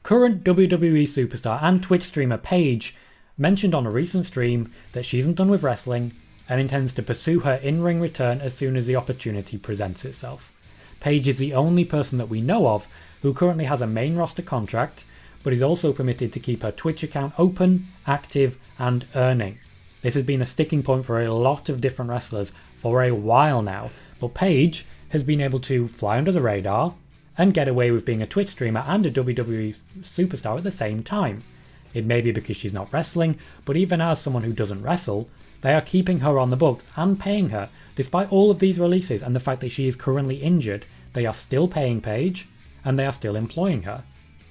Current WWE superstar and Twitch streamer Paige mentioned on a recent stream that she isn't done with wrestling and intends to pursue her in-ring return as soon as the opportunity presents itself. Paige is the only person that we know of who currently has a main roster contract, but is also permitted to keep her Twitch account open, active, and earning. This has been a sticking point for a lot of different wrestlers for a while now, but Paige has been able to fly under the radar and get away with being a Twitch streamer and a WWE superstar at the same time. It may be because she's not wrestling, but even as someone who doesn't wrestle, they are keeping her on the books and paying her. Despite all of these releases and the fact that she is currently injured, they are still paying Paige and they are still employing her,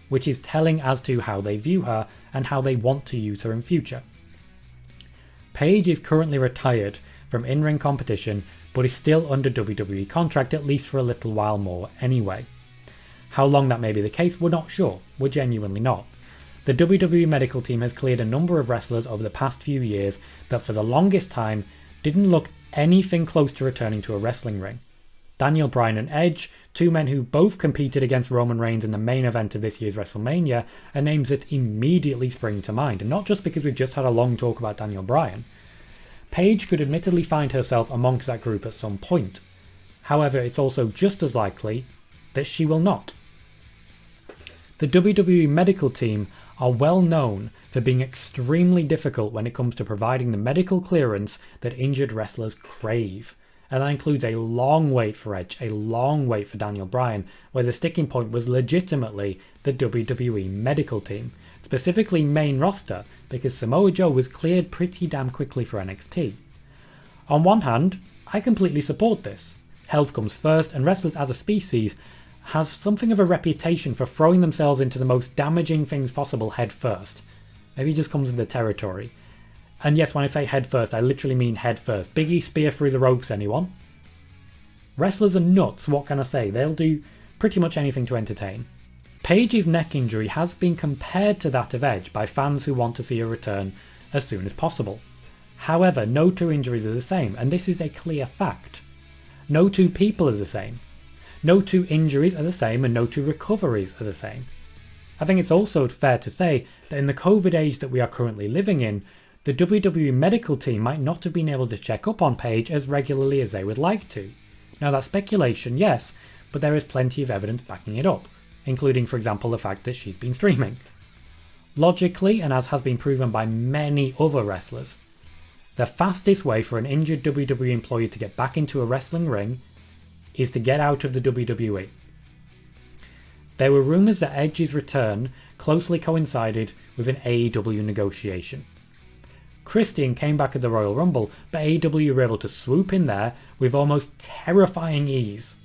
which is telling as to how they view her and how they want to use her in future. Paige is currently retired from in-ring competition, but is still under WWE contract at least for a little while more anyway. How long that may be the case, we're not sure. We're genuinely not. The WWE medical team has cleared a number of wrestlers over the past few years that for the longest time didn't look anything close to returning to a wrestling ring. Daniel Bryan and Edge, two men who both competed against Roman Reigns in the main event of this year's WrestleMania, are names that immediately spring to mind, and not just because we've just had a long talk about Daniel Bryan. Paige could admittedly find herself amongst that group at some point. However, it's also just as likely that she will not. The WWE medical team are well known for being extremely difficult when it comes to providing the medical clearance that injured wrestlers crave. And that includes a long wait for Edge, a long wait for Daniel Bryan, where the sticking point was legitimately the WWE medical team, specifically main roster, because Samoa Joe was cleared pretty damn quickly for NXT. On one hand, I completely support this. Health comes first, and wrestlers as a species have something of a reputation for throwing themselves into the most damaging things possible head first. Maybe it just comes with the territory. And yes, when I say head first, I literally mean head first. Biggie spear through the ropes, anyone? Wrestlers are nuts, what can I say? They'll do pretty much anything to entertain. Paige's neck injury has been compared to that of Edge by fans who want to see a return as soon as possible. However, no two injuries are the same, and this is a clear fact. No two people are the same. No two injuries are the same, and no two recoveries are the same. I think it's also fair to say that in the COVID age that we are currently living in, the WWE medical team might not have been able to check up on Paige as regularly as they would like to. Now that's speculation, yes, but there is plenty of evidence backing it up, including for example the fact that she's been streaming. Logically, and as has been proven by many other wrestlers, the fastest way for an injured WWE employee to get back into a wrestling ring is to get out of the WWE. There were rumours that Edge's return closely coincided with an AEW negotiation. Christian came back at the Royal Rumble, but AEW were able to swoop in there with almost terrifying ease.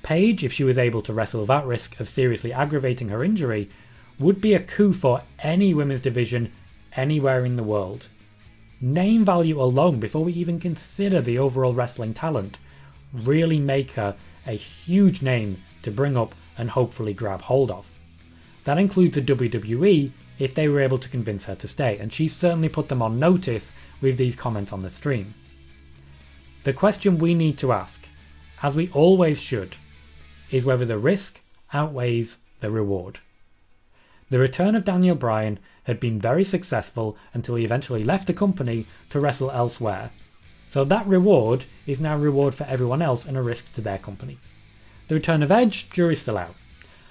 Paige, if she was able to wrestle without risk of seriously aggravating her injury, would be a coup for any women's division anywhere in the world. Name value alone, before we even consider the overall wrestling talent, really make her a huge name to bring up and hopefully grab hold of. That includes the WWE if they were able to convince her to stay, and she certainly put them on notice with these comments on the stream. The question we need to ask, as we always should, is whether the risk outweighs the reward. The return of Daniel Bryan had been very successful until he eventually left the company to wrestle elsewhere, so that reward is now a reward for everyone else and a risk to their company. The return of Edge, jury's still out.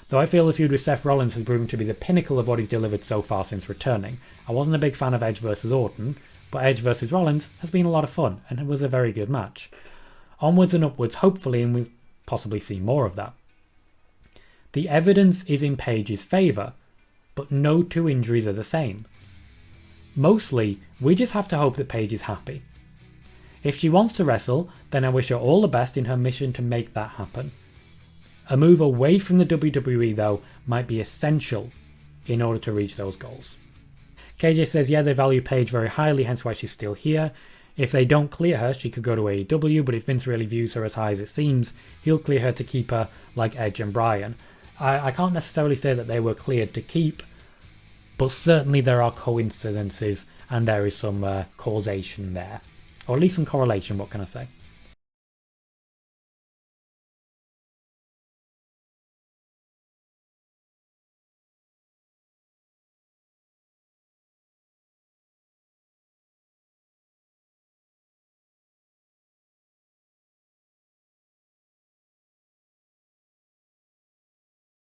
Though I feel the feud with Seth Rollins has proven to be the pinnacle of what he's delivered so far since returning. I wasn't a big fan of Edge vs Orton, but Edge vs Rollins has been a lot of fun, and it was a very good match. Onwards and upwards, hopefully, and we'll possibly see more of that. The evidence is in Paige's favour, but no two injuries are the same. Mostly, we just have to hope that Paige is happy. If she wants to wrestle, then I wish her all the best in her mission to make that happen. A move away from the WWE though might be essential in order to reach those goals. KJ says yeah, they value Paige very highly, hence why she's still here. If they don't clear her, she could go to AEW, but if Vince really views her as high as it seems, he'll clear her to keep her like Edge and Bryan. I can't necessarily say that they were cleared to keep, but certainly there are coincidences and there is some causation there. Or at least some correlation, what can I say?